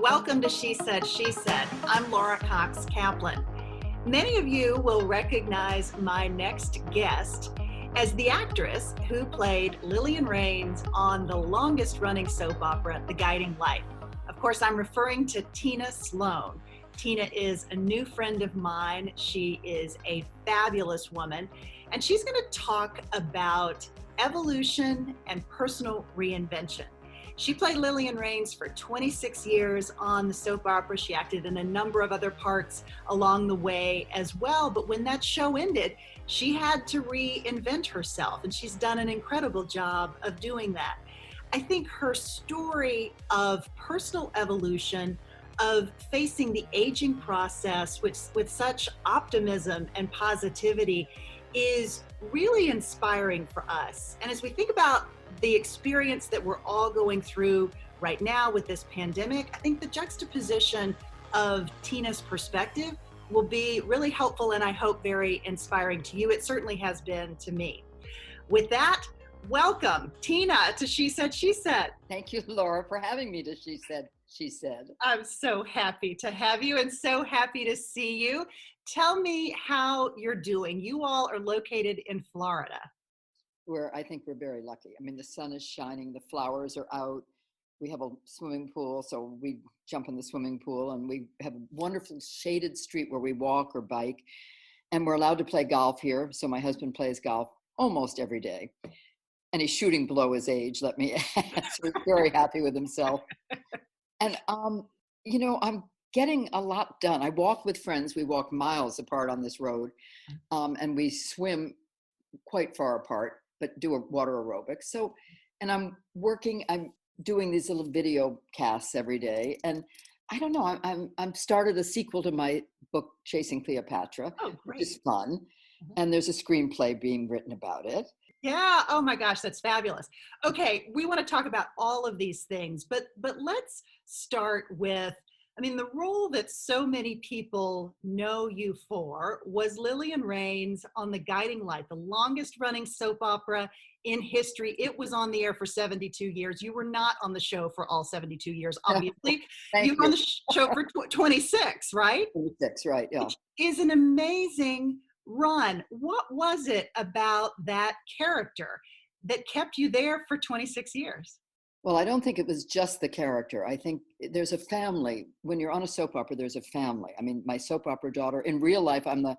Welcome to She Said, She Said. I'm Laura Cox Kaplan. Many of you will recognize my next guest as the actress who played Lillian Raines on the longest running soap opera, The Guiding Light. Of course, I'm referring to Tina Sloan. Tina is a new friend of mine. She is a fabulous woman, and she's going to talk about evolution and personal reinvention. She played Lillian Raines for 26 years on the soap opera. She acted in a number of other parts along the way as well. But when that show ended, she had to reinvent herself, and she's done an incredible job of doing that. I think her story of personal evolution, of facing the aging process with such optimism and positivity, is really inspiring for us. And as we think about the experience that we're all going through right now with this pandemic, I think the juxtaposition of Tina's perspective will be really helpful and I hope very inspiring to you. It certainly has been to me. With that, welcome Tina to She Said, She Said. Thank you, Laura, for having me to She Said, She Said. I'm so happy to have you and so happy to see you. Tell me how you're doing. You all are located in Florida. I think we're very lucky. I mean, the sun is shining, the flowers are out. We have a swimming pool, so we jump in the swimming pool, and we have a wonderful shaded street where we walk or bike, and we're allowed to play golf here. So my husband plays golf almost every day, and he's shooting below his age, let me add. So he's very happy with himself. And, I'm getting a lot done. I walk with friends. We walk miles apart on this road, and we swim quite far apart, but do a water aerobics. So, and I'm doing these little video casts every day. And I don't know, I'm started a sequel to my book, Chasing Cleopatra, which is fun. Mm-hmm. And there's a screenplay being written about it. Yeah. Oh my gosh, that's fabulous. Okay. We want to talk about all of these things, but let's start with, the role that so many people know you for was Lillian Raines on The Guiding Light, the longest running soap opera in history. It was on the air for 72 years. You were not on the show for all 72 years, obviously. You were on the show for 26, right? 26, right, yeah. Which is an amazing run. What was it about that character that kept you there for 26 years? Well, I don't think it was just the character. I think there's a family. When you're on a soap opera, there's a family. I mean, my soap opera daughter, in real life, I'm the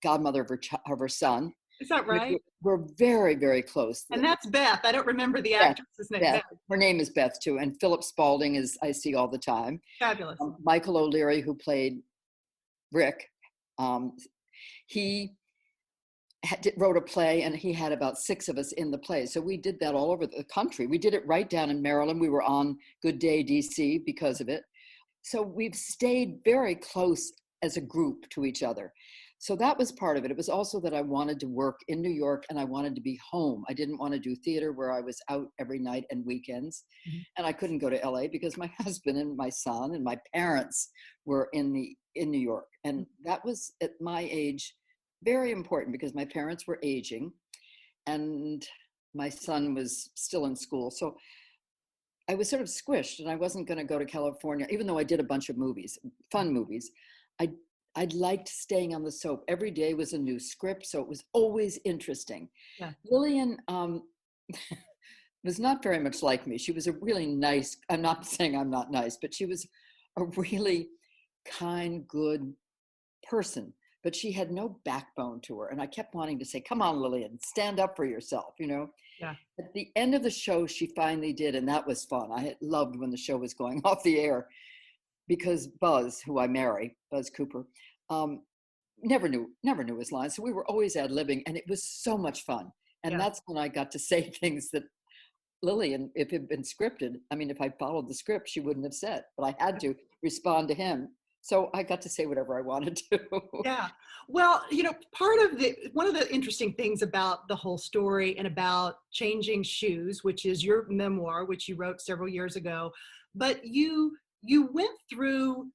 godmother of her son. Is that right? We're very, very close. And that's Beth. I don't remember the actress's name. Beth. Her name is Beth, too. And Philip Spaulding I see all the time. Fabulous. Michael O'Leary, who played Rick, he wrote a play, and he had about 6 of us in the play. So we did that all over the country. We did it right down in Maryland. We were on Good Day DC because of it. So we've stayed very close as a group to each other. So that was part of it. It was also that I wanted to work in New York and I wanted to be home. I didn't want to do theater where I was out every night and weekends. Mm-hmm. And I couldn't go to LA because my husband and my son and my parents were in New York. And that was, at my age, very important because my parents were aging and my son was still in school. So I was sort of squished, and I wasn't going to go to California, even though I did a bunch of movies, fun movies. I liked staying on the soap. Every day was a new script, so it was always interesting. Yeah. Lillian was not very much like me. She was a really nice, I'm not saying I'm not nice, but she was a really kind, good person. But she had no backbone to her. And I kept wanting to say, come on, Lillian, stand up for yourself, Yeah. At the end of the show, she finally did. And that was fun. I had loved when the show was going off the air because Buzz, who I marry, Buzz Cooper, never knew his lines. So we were always ad-libbing, and it was so much fun. And that's when I got to say things that Lillian, if it had been scripted, if I followed the script, she wouldn't have said, but I had to respond to him. So I got to say whatever I wanted to. Yeah. Well, one of the interesting things about the whole story and about Changing Shoes, which is your memoir, which you wrote several years ago, but you went through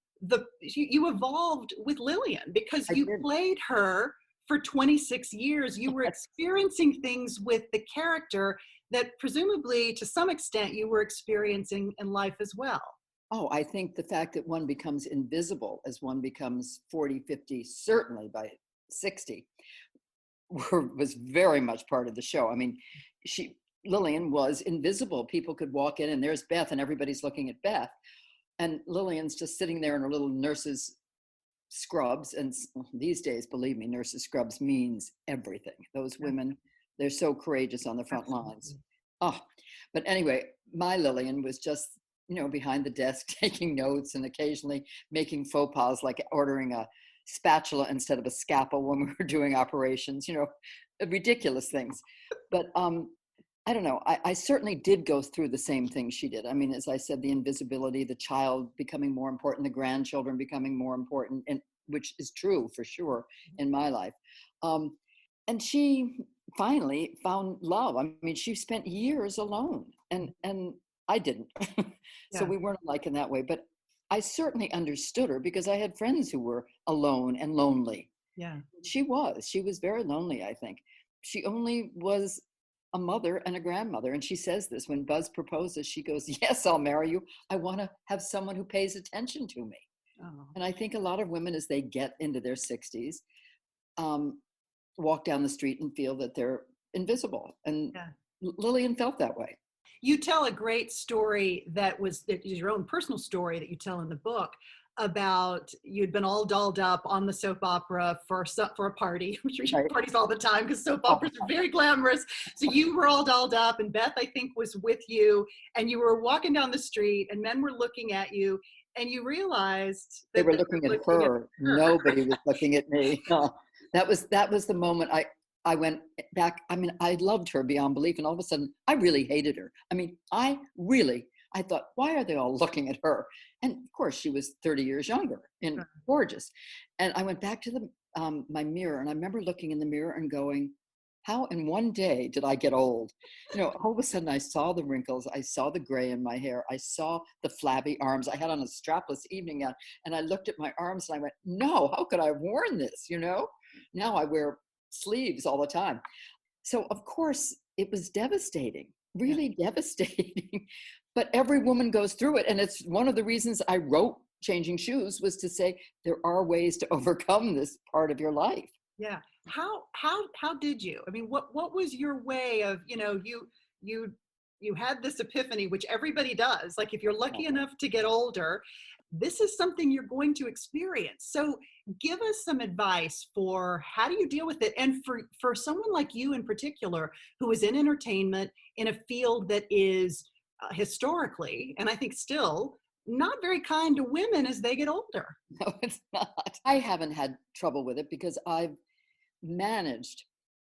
you evolved with Lillian because you played her for 26 years. You were experiencing things with the character that presumably to some extent you were experiencing in life as well. Oh, I think the fact that one becomes invisible as one becomes 40, 50, certainly by 60, was very much part of the show. I mean, Lillian was invisible. People could walk in and there's Beth and everybody's looking at Beth. And Lillian's just sitting there in her little nurse's scrubs. And these days, believe me, nurses scrubs means everything. Those women, they're so courageous on the front lines. Oh, but anyway, my Lillian was just, behind the desk taking notes and occasionally making faux pas, like ordering a spatula instead of a scalpel when we were doing operations, ridiculous things. But I don't know. I certainly did go through the same thing she did. I mean, as I said, the invisibility, the child becoming more important, the grandchildren becoming more important, and which is true for sure in my life. And she finally found love. I mean, she spent years alone, and I didn't. So we weren't alike in that way. But I certainly understood her because I had friends who were alone and lonely. Yeah. She was very lonely, I think. She only was a mother and a grandmother. And she says this when Buzz proposes, she goes, yes, I'll marry you. I want to have someone who pays attention to me. Oh. And I think a lot of women, as they get into their 60s, walk down the street and feel that they're invisible. And Lillian felt that way. You tell a great story that is your own personal story that you tell in the book about you'd been all dolled up on the soap opera for a party. I'm sure you have parties all the time because soap operas are very glamorous. So you were all dolled up and Beth, I think, was with you and you were walking down the street and men were looking at you and you realized that they were looking at her. Nobody was looking at me. That was the moment I went back. I mean, I loved her beyond belief. And all of a sudden, I really hated her. I mean, I thought, why are they all looking at her? And of course, she was 30 years younger and gorgeous. And I went back to my mirror. And I remember looking in the mirror and going, how in one day did I get old? All of a sudden, I saw the wrinkles. I saw the gray in my hair. I saw the flabby arms. I had on a strapless evening gown. And I looked at my arms and I went, no, how could I have worn this? Now I wear sleeves all the time. So of course it was devastating, really devastating, but every woman goes through it. And it's one of the reasons I wrote Changing Shoes was to say, there are ways to overcome this part of your life. Yeah. How did you, I mean, what was your way of, you had this epiphany, which everybody does. Like if you're lucky enough to get older, this is something you're going to experience. So give us some advice for how do you deal with it? And for someone like you in particular, who is in entertainment in a field that is historically, and I think still, not very kind to women as they get older. No, it's not. I haven't had trouble with it because I've managed.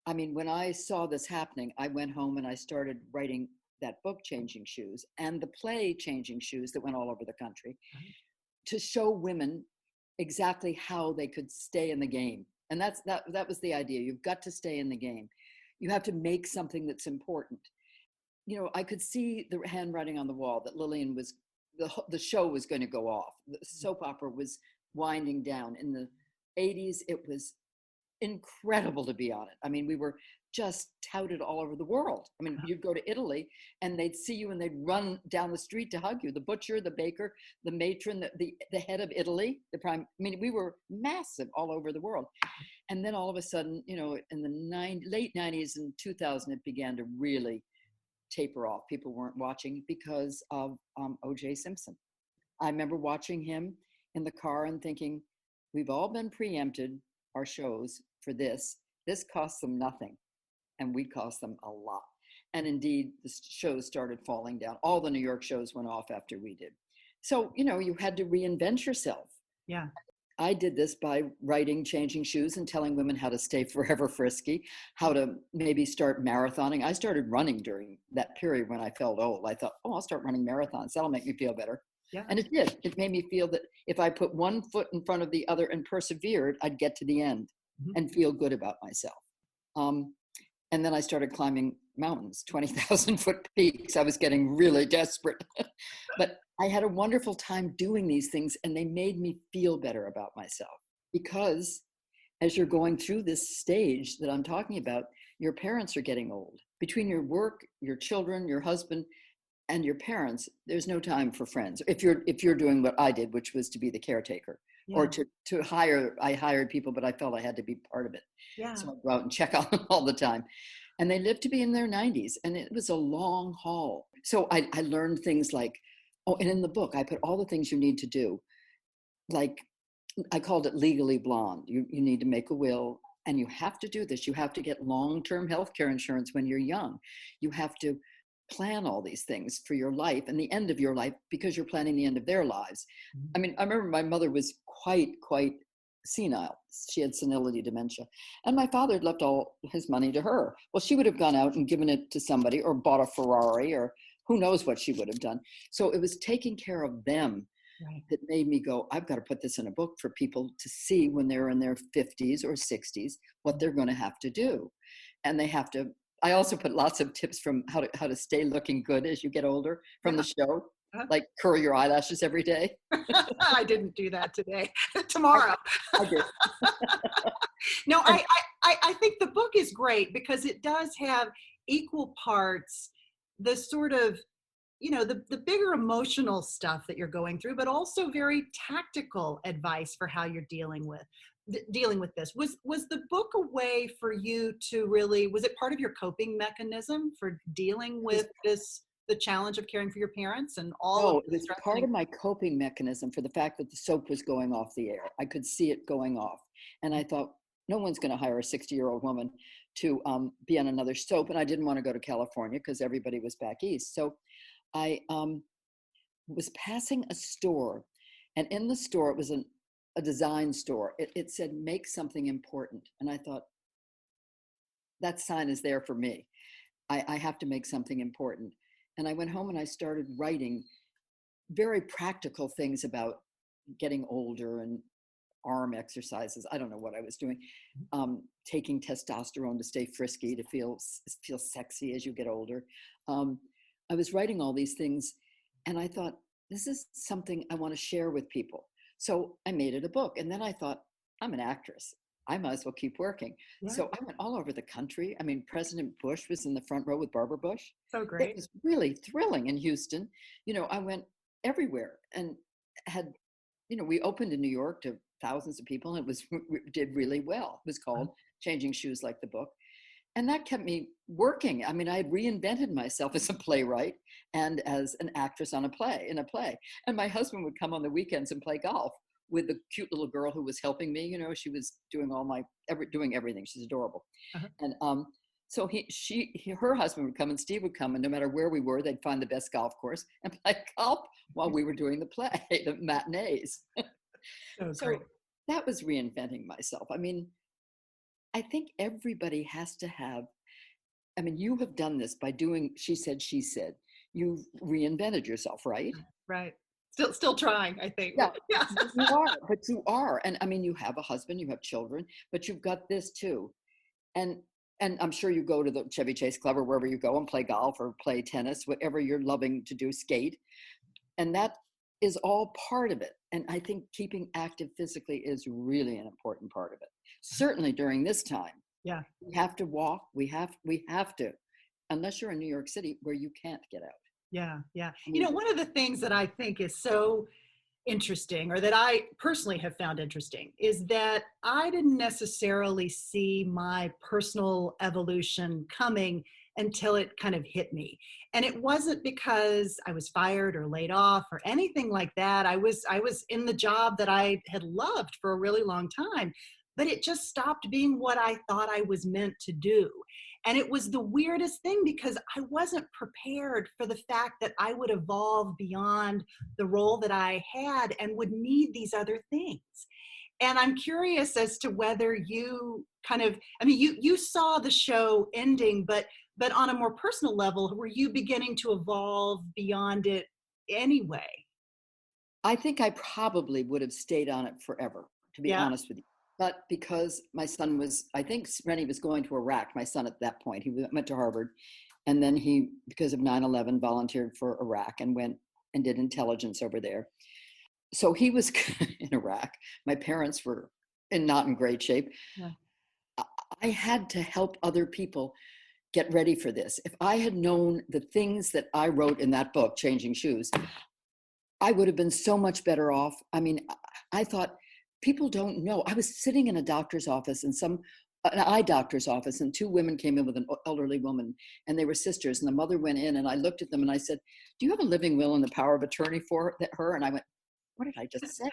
I mean, when I saw this happening, I went home and I started writing that book, Changing Shoes, and the play Changing Shoes that went all over the country to show women exactly how they could stay in the game. And that was the idea. You've got to stay in the game. You have to make something that's important. I could see the handwriting on the wall that Lillian was, the show was going to go off. The soap opera was winding down. In the 80s, it was incredible to be on it. I mean, we were just touted all over the world. I mean, you'd go to Italy and they'd see you and they'd run down the street to hug you. The butcher, the baker, the matron, the head of Italy, I mean, we were massive all over the world. And then all of a sudden, in the late 90s and 2000, it began to really taper off. People weren't watching because of O.J. Simpson. I remember watching him in the car and thinking, we've all been preempted, our shows, for this. This costs them nothing. And we cost them a lot. And indeed, the shows started falling down. All the New York shows went off after we did. So, you had to reinvent yourself. Yeah. I did this by writing Changing Shoes and telling women how to stay forever frisky, how to maybe start marathoning. I started running during that period when I felt old. I thought, I'll start running marathons. That'll make me feel better. Yeah. And it did. It made me feel that if I put one foot in front of the other and persevered, I'd get to the end and feel good about myself. And then I started climbing mountains, 20,000 foot peaks. I was getting really desperate. But I had a wonderful time doing these things and they made me feel better about myself. Because as you're going through this stage that I'm talking about, your parents are getting old. Between your work, your children, your husband, and your parents, there's no time for friends. If you're doing what I did, which was to be the caretaker, or Yeah. to hire. I hired people, but I felt I had to be part of it. Yeah. So I'd go out and check on them all the time. And they lived to be in their 90s, and it was a long haul. So I learned things like, oh, and in the book, I put all the things you need to do. Like, I called it Legally Blonde. You need to make a will, and you have to do this. You have to get long-term health care insurance when you're young. You have to plan all these things for your life and the end of your life, because you're planning the end of their lives. Mhm. I mean, I remember my mother was quite senile. She had senility dementia. And my father had left all his money to her. Well, she would have gone out and given it to somebody, or bought a Ferrari, or who knows what she would have done. So it was taking care of them Right. that made me go, I've got to put this in a book for people to see when they're in their 50s or 60s, what they're going to have to do. And they have to, I also put lots of tips from how to stay looking good as you get older from the Yeah. show, Uh-huh. like curl your eyelashes every day. I didn't do that today. I, Tomorrow. I did. No, And I think the book is great because it does have equal parts the sort of, the bigger emotional stuff that you're going through, but also very tactical advice for how you're dealing with this. Was the book a way for you to really, was it part of your coping mechanism for dealing it was, with the challenge of caring for your parents and all of no, it the was stress? part of my coping mechanism for the fact that the soap was going off the air. I could see it going off. And I thought, no one's going to hire a 60-year-old woman to be on another soap. And I didn't want to go to California because everybody was back east. So I was passing a store, and in the store, it was a design store. It said, make something important. And I thought, that sign is there for me. I have to make something important. And I went home and I started writing very practical things about getting older and arm exercises. I don't know what I was doing. Taking testosterone to stay frisky, to feel sexy as you get older. Um, I was writing all these things, and I thought, this is something I want to share with people. So I made it a book. And then I thought, I'm an actress. I might as well keep working. Yeah, So I went all over the country. I mean, President Bush was in the front row with Barbara Bush. so It great. was really thrilling in Houston. I went everywhere and had, we opened in New York to thousands of people, and did really well. It was called Changing Shoes Like the Book. And that kept me working. I mean, I had reinvented myself as a playwright and as an actress in a play. And my husband would come on the weekends and play golf with the cute little girl who was helping me. She was doing doing everything. She's adorable. Uh-huh. And so her husband would come, and Steve would come, and no matter where we were, they'd find the best golf course and play golf while we were doing the play, the matinees. So So great. that was reinventing myself. I mean, I think everybody has to have, I mean, you have done this by doing she said, she said. You've reinvented yourself, right? Right. Still trying, I think. Yeah, Yeah. you are. And I mean, you have a husband, you have children, but you've got this too. And I'm sure you go to the Chevy Chase Club or wherever you go and play golf or play tennis, whatever you're loving to do, skate. And that is all part of it. And I think keeping active physically is really an important part of it. Certainly during this time. Yeah. We have to walk. We have to, unless you're in New York City where you can't get out. Yeah. Yeah. I mean, One of the things that I think is so interesting, or that I personally have found interesting, is that I didn't necessarily see my personal evolution coming until it kind of hit me. And it wasn't because I was fired or laid off or anything like that. I was in the job that I had loved for a really long time, but it just stopped being what I thought I was meant to do. And it was the weirdest thing because I wasn't prepared for the fact that I would evolve beyond the role that I had and would need these other things. And I'm curious as to whether you kind of, I mean, you saw the show ending, but on a more personal level, were you beginning to evolve beyond it anyway? I think I probably would have stayed on it forever, to be Yeah. honest with you. But because my son I think Rennie was going to Iraq, my son at that point, he went to Harvard. And then he, because of 9/11, volunteered for Iraq and went and did intelligence over there. So he was in Iraq. My parents were not in great shape. Yeah. I had to help other people get ready for this. If I had known the things that I wrote in that book, Changing Shoes, I would have been so much better off. I mean, I thought people don't know. I was sitting in a doctor's office and an eye doctor's office, and two women came in with an elderly woman, and they were sisters. And the mother went in, and I looked at them and I said, "Do you have a living will and the power of attorney for her?" And I went, "What did I just say?"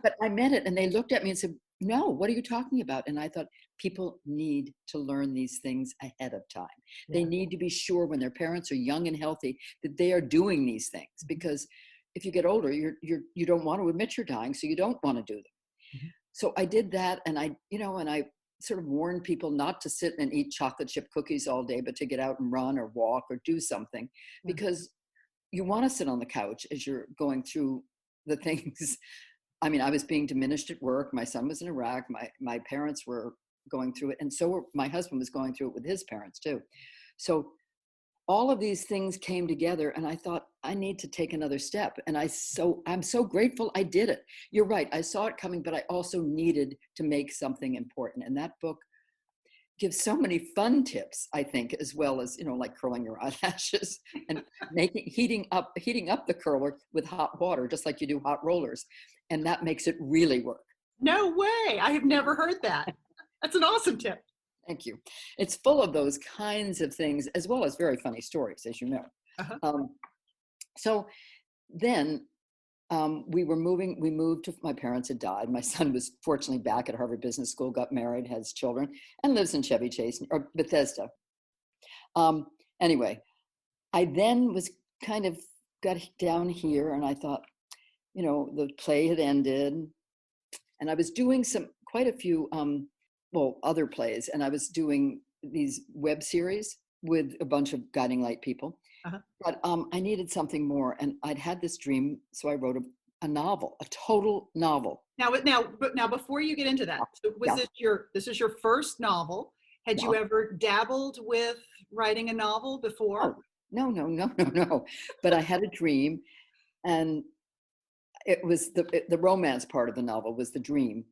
But I meant it. And they looked at me and said, "No, what are you talking about?" And I thought, people need to learn these things ahead of time. They need to be sure when their parents are young and healthy that they are doing these things, because if you get older, you don't want to admit you're dying, so you don't want to do them. So I did that, and I sort of warned people not to sit and eat chocolate chip cookies all day, but to get out and run or walk or do something, because you want to sit on the couch as you're going through the things. I mean, I was being diminished at work. My son was in Iraq. My parents were going through it, and my husband was going through it with his parents too. So all of these things came together, and I thought, I need to take another step. And I'm so grateful I did it. You're right. I saw it coming, but I also needed to make something important. And that book gives so many fun tips, I think, as well as, like curling your eyelashes and heating up the curler with hot water, just like you do hot rollers. And that makes it really work. No way. I have never heard that. That's an awesome tip. Thank you. It's full of those kinds of things, as well as very funny stories, as you know. So then we moved to, my parents had died. My son was fortunately back at Harvard Business School, got married, has children, and lives in Chevy Chase or Bethesda. Anyway, I then was kind of got down here, and I thought, the play had ended, and I was doing quite a few other plays, and I was doing these web series with a bunch of Guiding Light people. But I needed something more, and I'd had this dream, so I wrote a novel, a total novel. Now, before you get into that, so this is your first novel? Had you ever dabbled with writing a novel before? No. But I had a dream, and it was the romance part of the novel was the dream.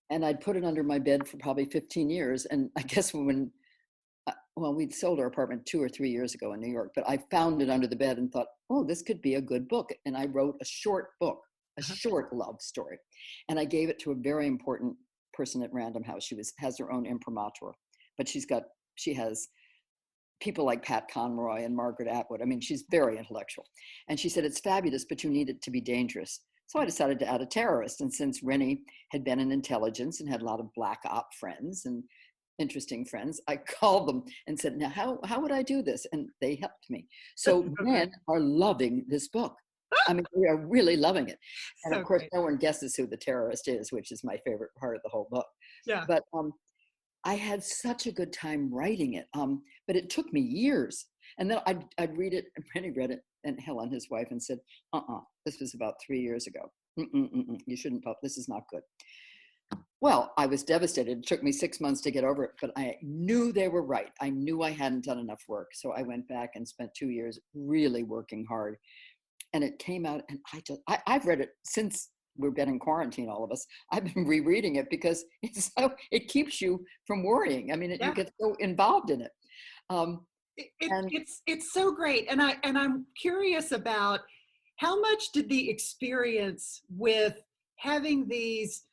And I'd put it under my bed for probably 15 years. And I guess we'd sold our apartment 2 or 3 years ago in New York, but I found it under the bed and thought, oh, this could be a good book. And I wrote a short book, a short love story. And I gave it to a very important person at Random House. She has her own imprimatur, but she has people like Pat Conroy and Margaret Atwood. I mean, she's very intellectual. And she said, it's fabulous, but you need it to be dangerous. So I decided to add a terrorist. And since Rennie had been in intelligence and had a lot of black op friends and interesting friends, I called them and said, now, how would I do this? And they helped me. So men are loving this book. I mean, we are really loving it. And of course, no one guesses who the terrorist is, which is my favorite part of the whole book. Yeah. But I had such a good time writing it. But it took me years. And then I'd read it, and Rennie read it, and Helen, his wife, and said, this was about 3 years ago. You shouldn't this is not good. Well, I was devastated. It took me 6 months to get over it, but I knew they were right. I knew I hadn't done enough work. So I went back and spent 2 years really working hard. And it came out, and I've read it since we've been in quarantine, all of us. I've been rereading it because it keeps you from worrying. I mean, you get so involved in it. It's so great. And I'm curious about how much did the experience with having these,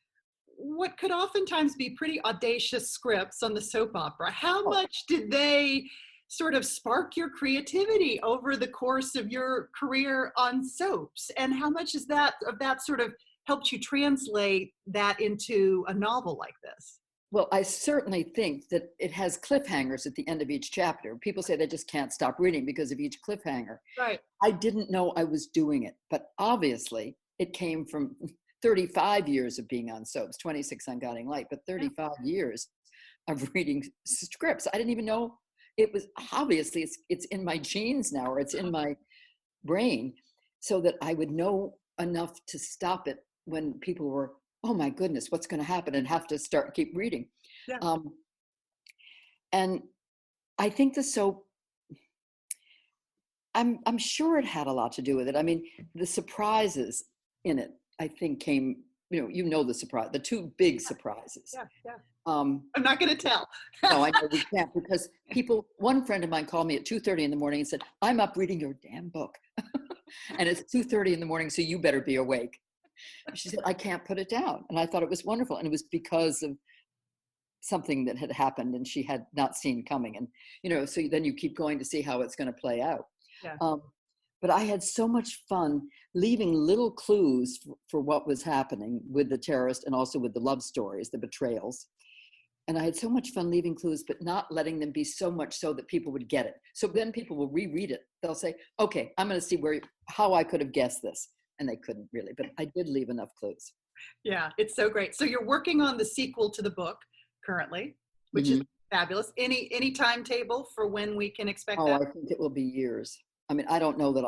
what could oftentimes be pretty audacious scripts on the soap opera, how much did they sort of spark your creativity over the course of your career on soaps? And how much is that sort of helped you translate that into a novel like this? Well, I certainly think that it has cliffhangers at the end of each chapter. People say they just can't stop reading because of each cliffhanger. Right. I didn't know I was doing it, but obviously it came from 35 years of being on soaps, 26 on Guiding Light, but 35 years of reading scripts. I didn't even know it was, obviously it's in my genes now, or it's in my brain, so that I would know enough to stop it when people were, oh my goodness, what's going to happen, and have to keep reading. Yeah. And I think the soap, I'm sure it had a lot to do with it. I mean, the surprises in it, I think came, the surprise, the two big surprises. Yeah. I'm not going to tell. No, I know we can't because one friend of mine called me at 2:30 in the morning and said, I'm up reading your damn book. And it's 2:30 in the morning, so you better be awake. She said, I can't put it down. And I thought it was wonderful. And it was because of something that had happened and she had not seen coming. And, so then you keep going to see how it's going to play out. Yeah. But I had so much fun leaving little clues for what was happening with the terrorist and also with the love stories, the betrayals. And I had so much fun leaving clues, but not letting them be so much so that people would get it. So then people will reread it. They'll say, okay, I'm going to see how I could have guessed this. And they couldn't really, but I did leave enough clues. Yeah, it's so great. So you're working on the sequel to the book currently, which is fabulous. Any timetable for when we can expect that? I think it will be years. I mean, I don't know that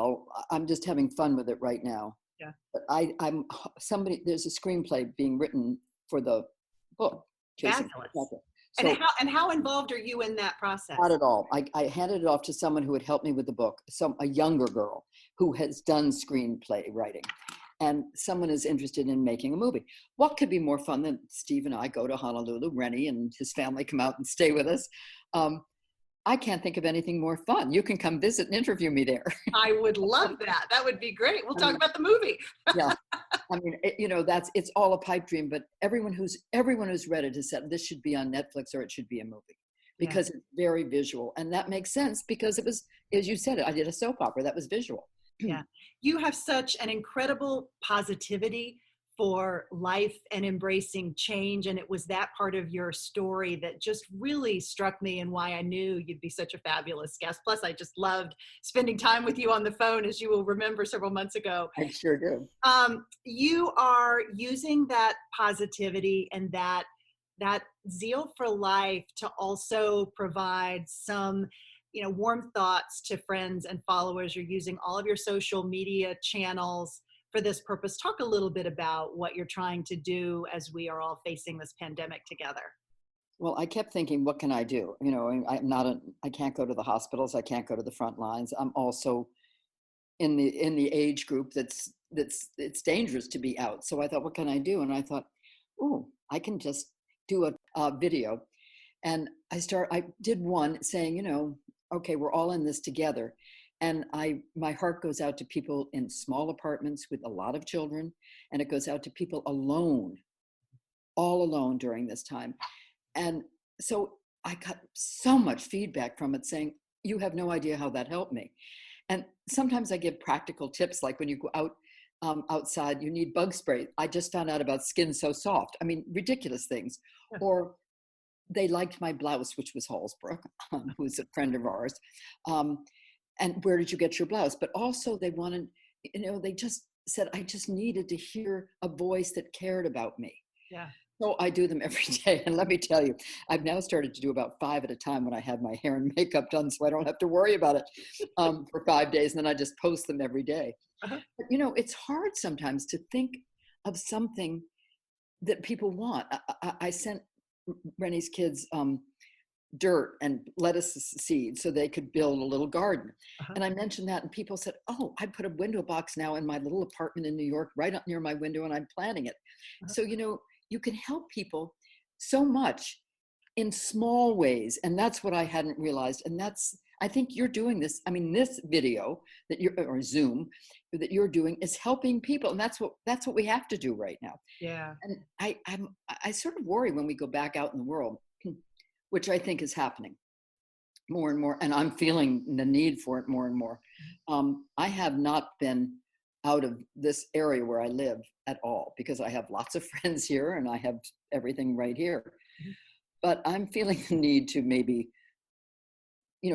I'm just having fun with it right now. Yeah. But there's a screenplay being written for the book. Fabulous. So, and how involved are you in that process? Not at all. I handed it off to someone who would help me with the book, a younger girl who has done screenplay writing. And someone is interested in making a movie. What could be more fun than Steve and I go to Honolulu, Rennie and his family come out and stay with us. I can't think of anything more fun. You can come visit and interview me there. I would love that. That would be great. We'll talk about the movie. Yeah. I mean, it's all a pipe dream, but everyone who's read it has said this should be on Netflix or it should be a movie because it's very visual. And that makes sense because it was, as you said, I did a soap opera that was visual. Yeah. You have such an incredible positivity for life and embracing change. And it was that part of your story that just really struck me and why I knew you'd be such a fabulous guest. Plus, I just loved spending time with you on the phone, as you will remember several months ago. I sure do. You are using that positivity and that zeal for life to also provide some warm thoughts to friends and followers. You're using all of your social media channels for this purpose. Talk a little bit about what you're trying to do as we are all facing this pandemic together. Well, I kept thinking, what can I do? I can't go to the hospitals. I can't go to the front lines. I'm also in the age group that's it's dangerous to be out. So I thought, what can I do? And I thought, I can just do a video. And I did one saying, okay, we're all in this together. And my heart goes out to people in small apartments with a lot of children, and it goes out to people alone, all alone during this time. And so I got so much feedback from it saying, you have no idea how that helped me. And sometimes I give practical tips, like when you go out outside, you need bug spray. I just found out about Skin So Soft. I mean, ridiculous things. Yeah. Or they liked my blouse, which was Hallsbrook, who's a friend of ours. And where did you get your blouse? But also they wanted, they just said, I just needed to hear a voice that cared about me. Yeah. So I do them every day. And let me tell you, I've now started to do about 5 at a time when I have my hair and makeup done, so I don't have to worry about it for 5 days. And then I just post them every day. Uh-huh. But, it's hard sometimes to think of something that people want. I sent Rennie's kids dirt and lettuce seeds so they could build a little garden. Uh-huh. And I mentioned that and people said, I put a window box now in my little apartment in New York right up near my window and I'm planting it. Uh-huh. So, you can help people so much in small ways. And that's what I hadn't realized. And I think you're doing this. I mean, this video or Zoom that you're doing is helping people. And that's what we have to do right now. Yeah. And I sort of worry when we go back out in the world, which I think is happening more and more. And I'm feeling the need for it more and more. I have not been out of this area where I live at all because I have lots of friends here and I have everything right here. Mm-hmm. But I'm feeling the need to maybe,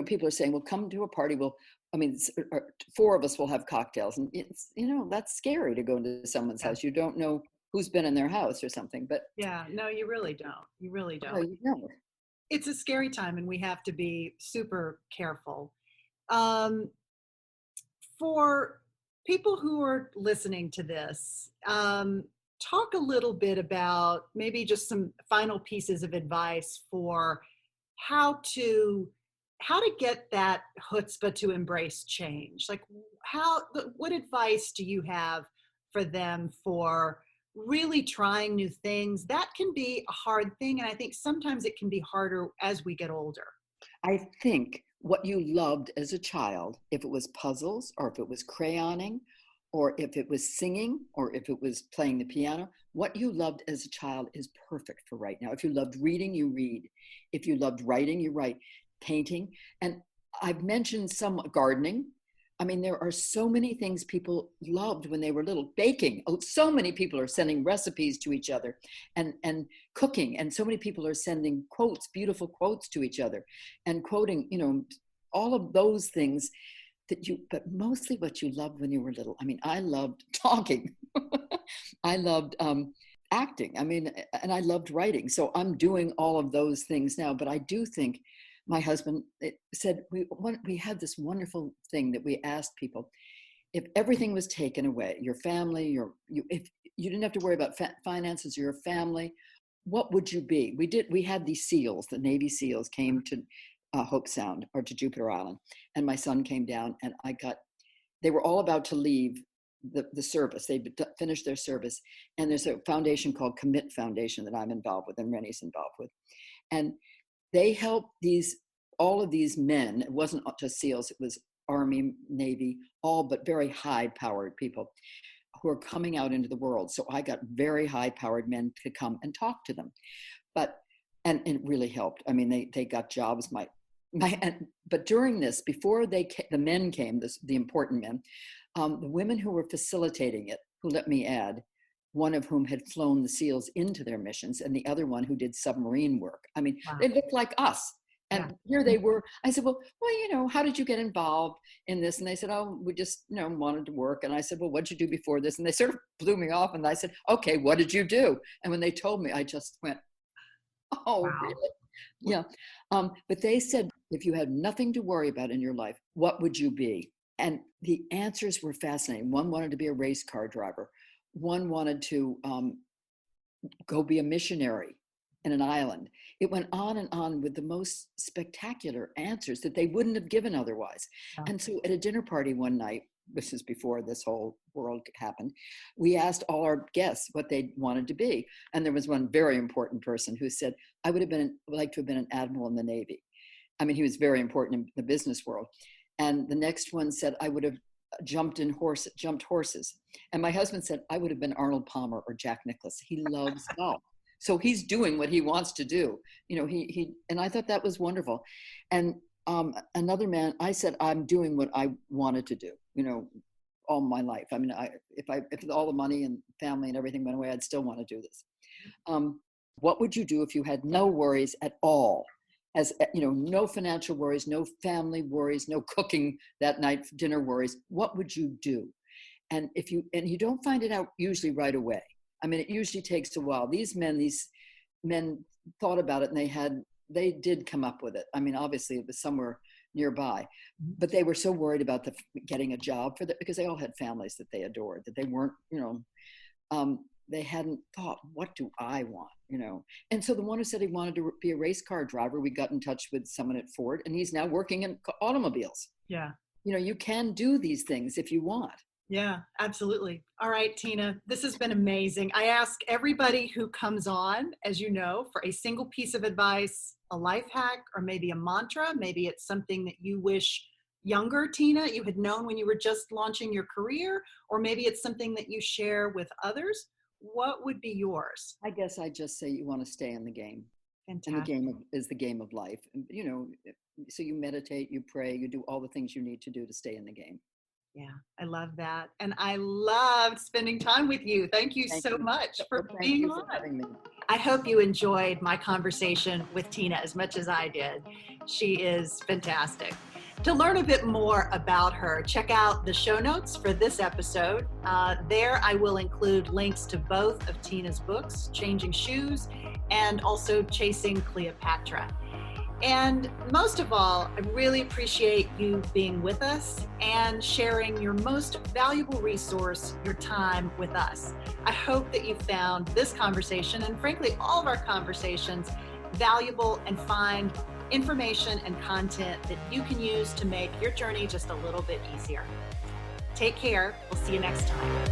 people are saying, well, come to a party. 4 of us will have cocktails. And it's, that's scary to go into someone's house. You don't know who's been in their house or something. But yeah, no, you really don't. You really don't. No, you don't. It's a scary time and we have to be super careful. For people who are listening to this, talk a little bit about maybe just some final pieces of advice for how to get that chutzpah to embrace change. Like what advice do you have for them for really trying new things, that can be a hard thing. And I think sometimes it can be harder as we get older. I think what you loved as a child, if it was puzzles or if it was crayoning or if it was singing or if it was playing the piano, what you loved as a child is perfect for right now. If you loved reading, you read. If you loved writing, you write. Painting. And I've mentioned some gardening. I mean, there are so many things people loved when they were little. Baking. Oh, so many people are sending recipes to each other and cooking. And so many people are sending quotes, beautiful quotes to each other and quoting, all of those things but mostly what you loved when you were little. I mean, I loved talking. I loved acting. I mean, and I loved writing. So I'm doing all of those things now. But I do think my husband said, we had this wonderful thing that we asked people, if everything was taken away, your family, if you didn't have to worry about finances, your family, what would you be? We had these SEALs, the Navy SEALs came to Hope Sound or to Jupiter Island. And my son came down and they were all about to leave the service. They finished their service. And there's a foundation called Commit Foundation that I'm involved with and Rennie's involved with. And they help all of these men. It wasn't just SEALs, it was Army, Navy, all but very high-powered people who are coming out into the world. So I got very high-powered men to come and talk to them. But and it really helped. I mean, they got jobs. But during this, before the men came, the important men, the women who were facilitating it, who let me add, one of whom had flown the SEALs into their missions and the other one who did submarine work. I mean, Wow. they looked like us. And here they were. I said, well, how did you get involved in this? And they said, oh, we just, wanted to work. And I said, well, what'd you do before this? And they sort of blew me off. And I said, okay, what did you do? And when they told me, I just went, oh, Wow. really? Yeah. But they said, if you had nothing to worry about in your life, what would you be? And the answers were fascinating. One wanted to be a race car driver. One wanted to go be a missionary in an island. It went on and on with the most spectacular answers that they wouldn't have given otherwise. Yeah. And so at a dinner party one night, this is before this whole world happened, we asked all our guests what they wanted to be. And there was one very important person who said, I would like to have been an admiral in the Navy. I mean, he was very important in the business world. And the next one said, I would have jumped horses. And my husband said, I would have been Arnold Palmer or Jack Nicklaus. He loves golf. So he's doing what he wants to do. And I thought that was wonderful. And another man, I said, I'm doing what I wanted to do, all my life. I mean, if all the money and family and everything went away, I'd still want to do this. What would you do if you had no worries at all? No financial worries, no family worries, no cooking that night, dinner worries. What would you do? And you don't find it out usually right away. I mean, it usually takes a while. These men thought about it and they did come up with it. I mean, obviously it was somewhere nearby, but they were so worried about getting a job for that because they all had families that they adored, that they weren't, they hadn't thought, what do I want, And so the one who said he wanted to be a race car driver, we got in touch with someone at Ford and he's now working in automobiles. Yeah. You can do these things if you want. Yeah, absolutely. All right, Tina, this has been amazing. I ask everybody who comes on, as you know, for a single piece of advice, a life hack, or maybe a mantra. Maybe it's something that you wish younger Tina you had known when you were just launching your career, or maybe it's something that you share with others. What would be yours? I guess I just say you want to stay in the game. Fantastic. And the game is the game of life. So you meditate, you pray, you do all the things you need to do to stay in the game. Yeah, I love that. And I loved spending time with you. Thank you so much for being on. Having me. I hope you enjoyed my conversation with Tina as much as I did. She is fantastic. To learn a bit more about her, check out the show notes for this episode. There I will include links to both of Tina's books, Changing Shoes and also Chasing Cleopatra. And most of all, I really appreciate you being with us and sharing your most valuable resource, your time, with us. I hope that you found this conversation and frankly, all of our conversations valuable and find information and content that you can use to make your journey just a little bit easier. Take care. We'll see you next time.